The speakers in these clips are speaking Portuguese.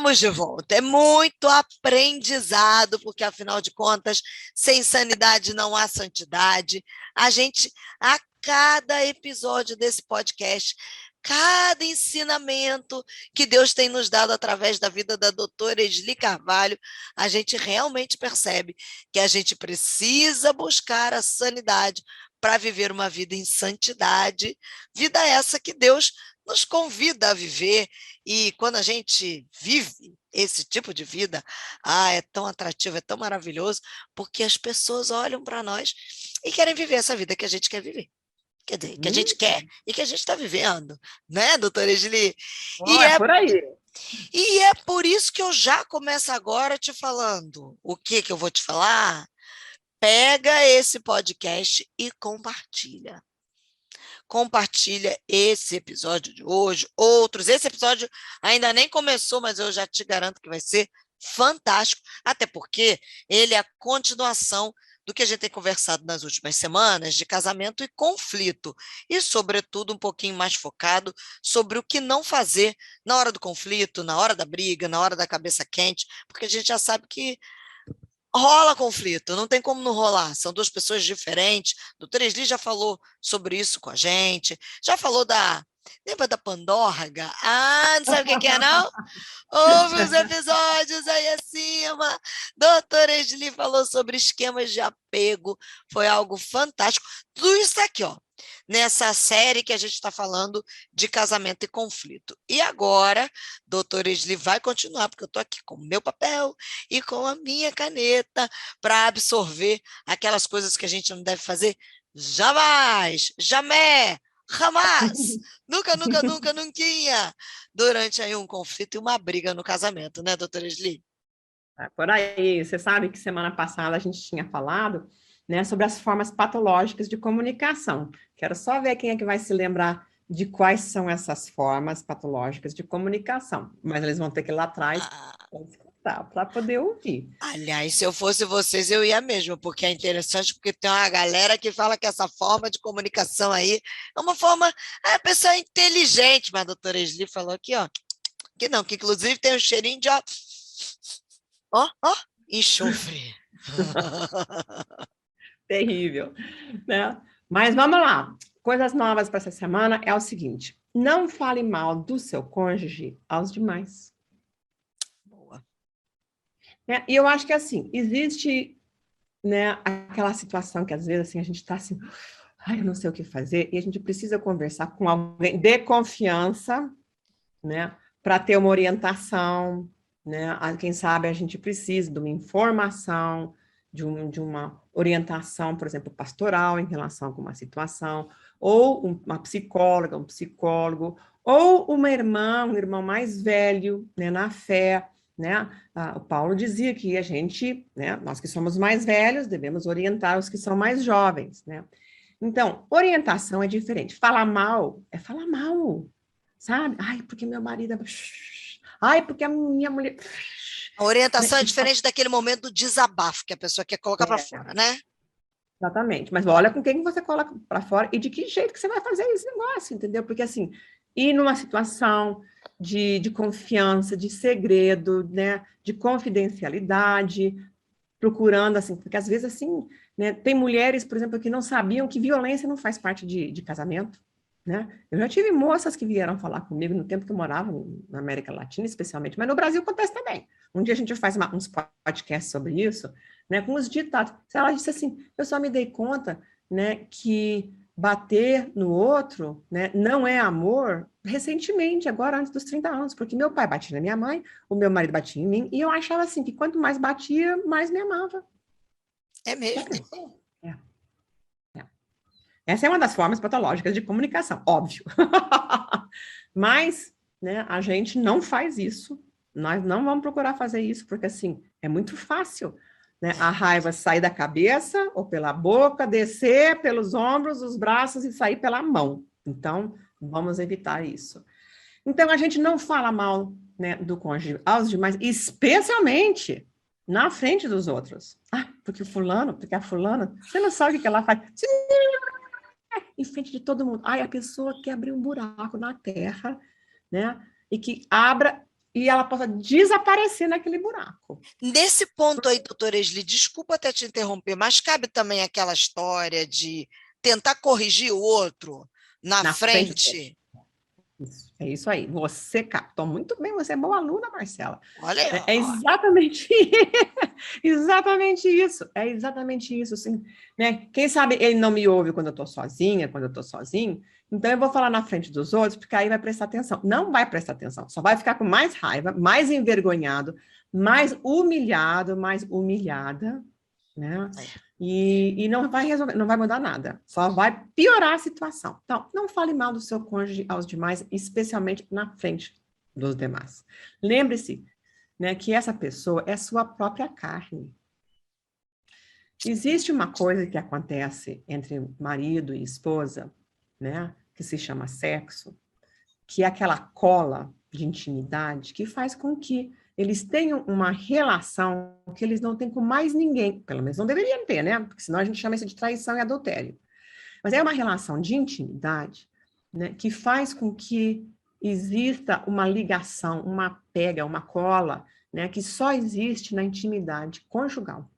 Estamos de volta. É muito aprendizado, porque, afinal de contas, sem sanidade não há santidade. A cada episódio desse podcast, cada ensinamento que Deus tem nos dado através da vida da doutora Esli Carvalho, a gente realmente percebe que a gente precisa buscar a sanidade para viver uma vida em santidade, vida essa que Deus nos convida a viver. E quando a gente vive esse tipo de vida, é tão atrativo, é tão maravilhoso, porque as pessoas olham para nós e querem viver essa vida que a gente quer viver. Quer dizer, que a gente quer e que a gente está vivendo, né, doutora Esli? É por aí. E é por isso que eu já começo agora te falando. O que eu vou te falar? Pega esse podcast e compartilha. Compartilha esse episódio de hoje, outros. Esse episódio ainda nem começou, mas eu já te garanto que vai ser fantástico, até porque ele é a continuação do que a gente tem conversado nas últimas semanas de casamento e conflito, e, sobretudo, um pouquinho mais focado sobre o que não fazer na hora do conflito, na hora da briga, na hora da cabeça quente, porque a gente já sabe que rola conflito, não tem como não rolar, são duas pessoas diferentes. Doutora Esli já falou sobre isso com a gente, já falou lembra da Pandorga? Não sabe o que é, não? Ouve os episódios aí acima. Doutora Esli falou sobre esquemas de apego, foi algo fantástico. Tudo isso aqui, ó, nessa série que a gente está falando de casamento e conflito. E agora, doutora Esli vai continuar, porque eu estou aqui com o meu papel e com a minha caneta para absorver aquelas coisas que a gente não deve fazer jamais, jamais, jamais, nunca, nunca, nunca, nunquinha, durante aí um conflito e uma briga no casamento, né, doutora Esli? É por aí. Você sabe que semana passada a gente tinha falado, né, sobre as formas patológicas de comunicação. Quero só ver quem é que vai se lembrar de quais são essas formas patológicas de comunicação. Mas eles vão ter que ir lá atrás para escutar, para poder ouvir. Aliás, se eu fosse vocês, eu ia mesmo, porque é interessante, porque tem uma galera que fala que essa forma de comunicação aí é uma forma. A pessoa é inteligente, mas a doutora Esli falou aqui, ó, que não, que inclusive tem um cheirinho de, ó, enxofre. Terrível, né? Mas vamos lá. Coisas novas para essa semana é o seguinte: não fale mal do seu cônjuge aos demais. Boa. Né? E eu acho que assim, existe, né, aquela situação que às vezes assim, a gente está assim, eu não sei o que fazer, e a gente precisa conversar com alguém de confiança, né, para ter uma orientação, né? Quem sabe a gente precisa de uma informação, de uma orientação, por exemplo, pastoral em relação a alguma situação, ou uma psicóloga, um psicólogo, ou uma irmã, um irmão mais velho, né, na fé, né? O Paulo dizia que a gente, né, nós que somos mais velhos, devemos orientar os que são mais jovens, né? Então, orientação é diferente. Falar mal é falar mal, sabe? Ai, porque meu marido é... Ai, porque a minha mulher... A orientação é diferente daquele momento do desabafo que a pessoa quer colocar para fora, né? Exatamente. Mas olha com quem você coloca para fora e de que jeito que você vai fazer esse negócio, entendeu? Porque, assim, ir numa situação de confiança, de segredo, né, de confidencialidade, procurando, assim, porque às vezes, assim, né, tem mulheres, por exemplo, que não sabiam que violência não faz parte de casamento, né? Eu já tive moças que vieram falar comigo no tempo que eu morava na América Latina, especialmente, mas no Brasil acontece também. Um dia a gente faz uns podcasts sobre isso, né, com os ditados. Ela disse assim, eu só me dei conta, né, que bater no outro, né, não é amor, recentemente, agora antes dos 30 anos, porque meu pai batia na minha mãe, o meu marido batia em mim, e eu achava assim, que quanto mais batia, mais me amava. É mesmo. É. Essa é uma das formas patológicas de comunicação, óbvio. Mas, né, a gente não faz isso. Nós não vamos procurar fazer isso, porque, assim, é muito fácil, né? A raiva sair da cabeça ou pela boca, descer pelos ombros, os braços e sair pela mão. Então, vamos evitar isso. Então, a gente não fala mal, né, do cônjuge aos demais, especialmente na frente dos outros. Porque o fulano, porque a fulana, você não sabe o que ela faz. Em frente de todo mundo. A pessoa quer abrir um buraco na terra, né? E que abra e ela possa desaparecer naquele buraco. Nesse ponto aí, doutora Esli, desculpa até te interromper, mas cabe também aquela história de tentar corrigir o outro na Na frente do outro. frente? Isso, é isso aí. Você captou muito bem, você é boa aluna, Marcela. Olha aí, É ó. exatamente, exatamente isso. É exatamente isso, assim, né? Quem sabe ele não me ouve quando eu estou sozinha, quando eu estou sozinho, então eu vou falar na frente dos outros, porque aí vai prestar atenção. Não vai prestar atenção, só vai ficar com mais raiva, mais envergonhado, mais humilhado, mais humilhada, né? É. E não vai resolver, não vai mudar nada, só vai piorar a situação. Então, não fale mal do seu cônjuge aos demais, especialmente na frente dos demais. Lembre-se, né, que essa pessoa é sua própria carne. Existe uma coisa que acontece entre marido e esposa, né, que se chama sexo, que é aquela cola de intimidade que faz com que eles tenham uma relação que eles não têm com mais ninguém, pelo menos não deveriam ter, né? Porque senão a gente chama isso de traição e adultério. Mas é uma relação de intimidade, né, que faz com que exista uma ligação, uma pega, uma cola, né, que só existe na intimidade conjugal.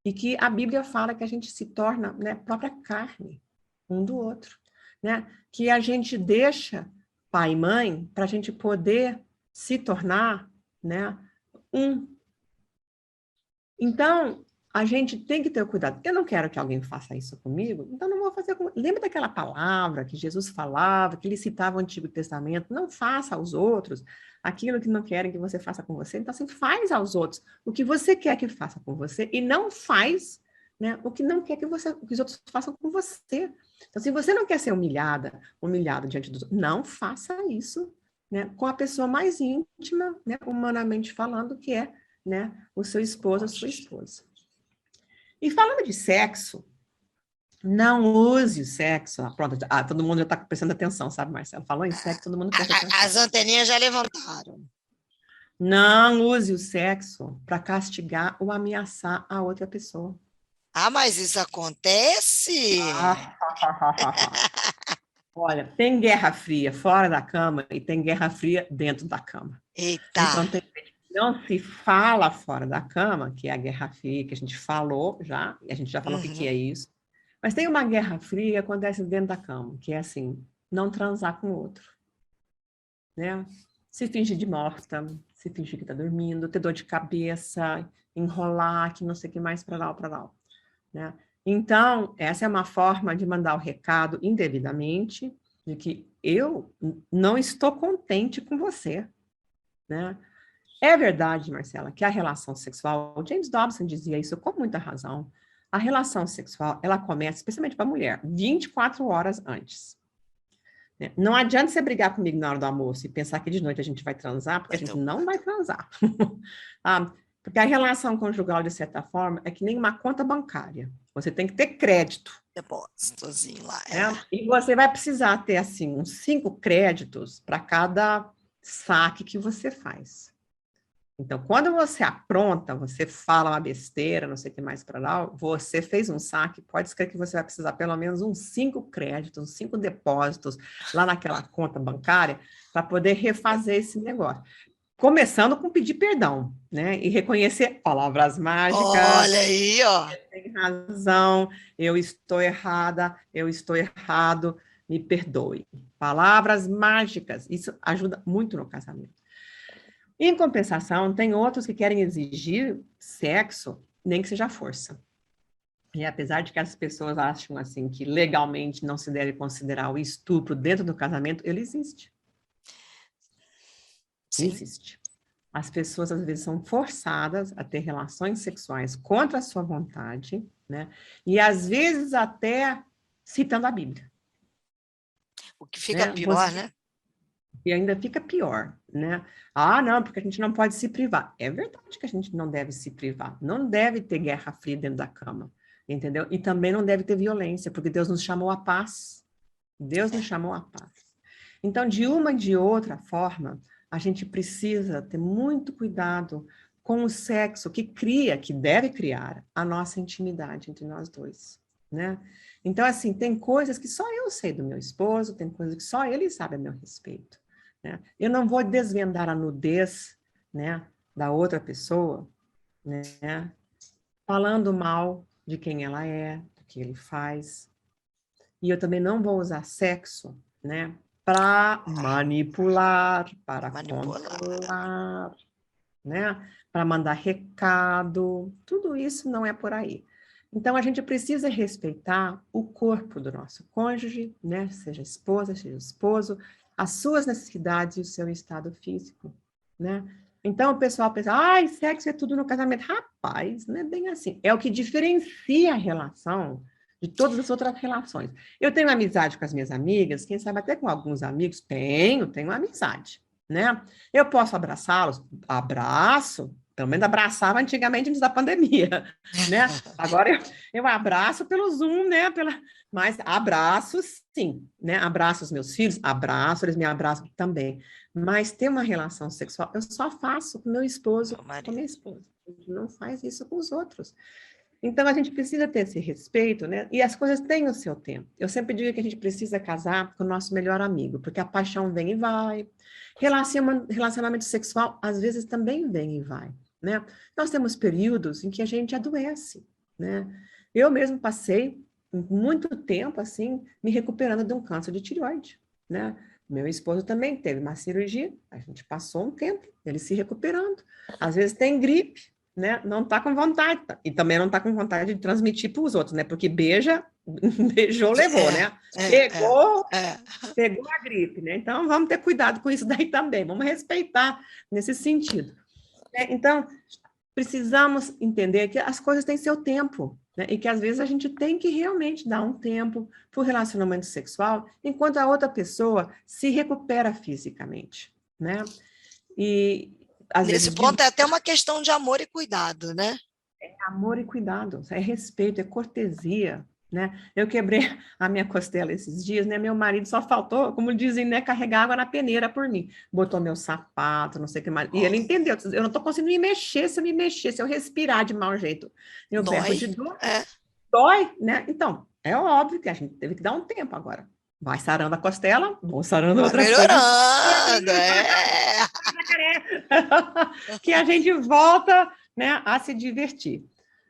E que a Bíblia fala que a gente se torna, né, própria carne um do outro, né? Que a gente deixa pai e mãe para a gente poder se tornar, né, um. Então, a gente tem que ter cuidado. Eu não quero que alguém faça isso comigo, então não vou fazer com... Lembra daquela palavra que Jesus falava, que ele citava o Antigo Testamento? Não faça aos outros aquilo que não querem que você faça com você. Então, assim, faz aos outros o que você quer que faça com você e não faz, né, o que não quer que que os outros façam com você. Então, se você não quer ser humilhado diante dos outros, não faça isso, né, com a pessoa mais íntima, né, humanamente falando, que é, né, o seu esposo, a sua esposa. E falando de sexo, não use o sexo. Pronto, todo mundo já está prestando atenção, sabe, Marcelo? Falou em sexo, todo mundo presta atenção. As anteninhas já levantaram. Não use o sexo para castigar ou ameaçar a outra pessoa. Ah, mas isso acontece? Olha, tem guerra fria fora da cama e tem guerra fria dentro da cama. Eita. Então, não se fala fora da cama, que é a guerra fria que a gente falou já, e a gente já falou o que é isso. Mas tem uma guerra fria que acontece dentro da cama, que é assim, não transar com o outro. Né? Se fingir de morta, se fingir que está dormindo, ter dor de cabeça, enrolar, que não sei o que mais, para lá. Né? Então, essa é uma forma de mandar o recado indevidamente de que eu não estou contente com você. Né? É verdade, Marcela, que a relação sexual, o James Dobson dizia isso com muita razão, a relação sexual, ela começa, especialmente para a mulher, 24 horas antes. Não adianta você brigar comigo na hora do almoço e pensar que de noite a gente vai transar, porque a gente não vai transar. Porque a relação conjugal, de certa forma, é que nem uma conta bancária. Você tem que ter crédito. Depósitozinho lá. E você vai precisar ter, assim, uns 5 créditos para cada saque que você faz. Então, quando você apronta, você fala uma besteira, não sei o que mais para lá, você fez um saque, pode ser que você vai precisar pelo menos uns 5 créditos, uns 5 depósitos lá naquela conta bancária para poder refazer esse negócio. Começando com pedir perdão, né? E reconhecer palavras mágicas. Olha aí, ó. Você tem razão, eu estou errada, eu estou errado, me perdoe. Palavras mágicas, isso ajuda muito no casamento. Em compensação, tem outros que querem exigir sexo, nem que seja força. E apesar de que as pessoas acham assim que legalmente não se deve considerar o estupro dentro do casamento, ele existe. Sim. Existe. As pessoas às vezes são forçadas a ter relações sexuais contra a sua vontade, né? E às vezes até citando a Bíblia. O que fica pior, né? E ainda fica pior, né? Ah, não, porque a gente não pode se privar. É verdade que a gente não deve se privar. Não deve ter guerra fria dentro da cama, entendeu? E também não deve ter violência, porque Deus nos chamou à paz. Deus nos chamou à paz. Então, de uma e de outra forma, a gente precisa ter muito cuidado com o sexo que deve criar a nossa intimidade entre nós dois, né? Então, assim, tem coisas que só eu sei do meu esposo, tem coisas que só ele sabe a meu respeito. né? Eu não vou desvendar a nudez, né, da outra pessoa, né, falando mal de quem ela é, do que ele faz. E eu também não vou usar sexo, né, para manipular, para Manipular. controlar, né, para mandar recado. Tudo isso não é por aí. Então, a gente precisa respeitar o corpo do nosso cônjuge, né, seja esposa, seja esposo, as suas necessidades e o seu estado físico, né? Então, o pessoal pensa, ai, sexo é tudo no casamento. Rapaz, não é bem assim. É o que diferencia a relação de todas as outras relações. Eu tenho amizade com as minhas amigas, quem sabe até com alguns amigos, tenho amizade, né? Eu posso abraçá-los? Abraço, pelo menos abraçava antigamente antes da pandemia, né? Agora eu abraço pelo Zoom, né? Mas abraço sim, né? Abraço os meus filhos, abraço, eles me abraçam também. Mas ter uma relação sexual, eu só faço com meu esposo, Meu com marido. minha esposa. A gente não faz isso com os outros. Então, a gente precisa ter esse respeito, né? E as coisas têm o seu tempo. Eu sempre digo que a gente precisa casar com o nosso melhor amigo, porque a paixão vem e vai. Relacionamento sexual, às vezes, também vem e vai, né? Nós temos períodos em que a gente adoece, né? Eu mesmo passei muito tempo, assim, me recuperando de um câncer de tireoide, né? Meu esposo também teve uma cirurgia, a gente passou um tempo, ele se recuperando. Às vezes tem gripe, né? Não está com vontade. E também não está com vontade de transmitir para os outros, né? Porque beijou, levou, né? Pegou, É, é. pegou a gripe, né? Então, vamos ter cuidado com isso daí também. Vamos respeitar nesse sentido, né? Então, precisamos entender que as coisas têm seu tempo, né? E que às vezes a gente tem que realmente dar um tempo para o relacionamento sexual, enquanto a outra pessoa se recupera fisicamente, né? E às Nesse vezes de ponto é até uma questão de amor e cuidado, né? amor e cuidado, é respeito, é cortesia, né? Eu quebrei a minha costela esses dias, né? Meu marido só faltou, como dizem, né, carregar água na peneira por mim. Botou meu sapato, não sei o que mais. E ele entendeu, eu não tô conseguindo me mexer, se eu me mexer, se eu respirar de mau jeito, eu berro Dói. de dor, É. dói, né? Então, é óbvio que a gente teve que dar um tempo agora. Vai sarando a costela, vou sarando Vai outras coisas. melhorando. É. Que a gente volta, né, a se divertir.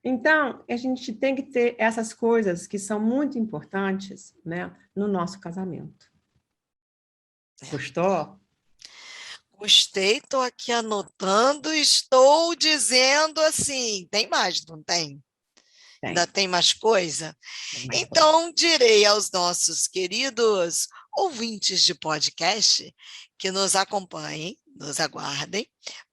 Então, a gente tem que ter essas coisas que são muito importantes, né, no nosso casamento. Gostou? Gostei, estou aqui anotando, estou dizendo assim, tem mais, não tem? Ainda Tem. tem mais coisa? Tem mais coisa. Então, direi aos nossos queridos ouvintes de podcast que nos acompanhem, nos aguardem.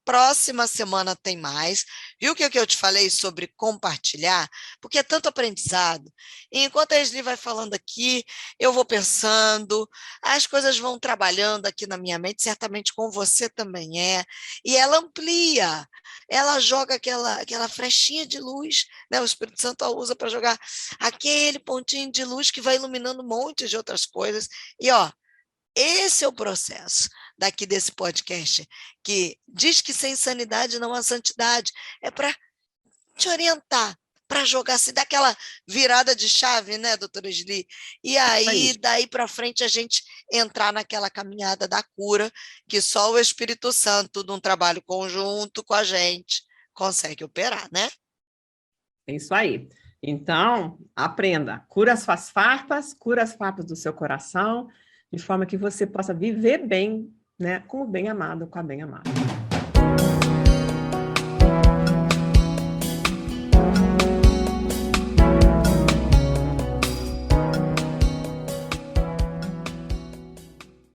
Próxima semana tem mais. Viu o que eu te falei sobre compartilhar? Porque é tanto aprendizado. E enquanto a Esli vai falando aqui, eu vou pensando, as coisas vão trabalhando aqui na minha mente, certamente com você também é. E ela amplia, ela joga aquela flechinha de luz, né? O Espírito Santo a usa para jogar aquele pontinho de luz que vai iluminando um monte de outras coisas. E, ó, esse é o processo daqui desse podcast, que diz que sem sanidade não há santidade. É para te orientar, para jogar, se dar aquela virada de chave, né, doutora Esli? E aí, Aí. daí para frente, a gente entrar naquela caminhada da cura, que só o Espírito Santo, num trabalho conjunto com a gente, consegue operar, né? É isso aí. Então, aprenda. Cura as farpas do seu coração, de forma que você possa viver bem, né, com o bem amado, com a bem amada.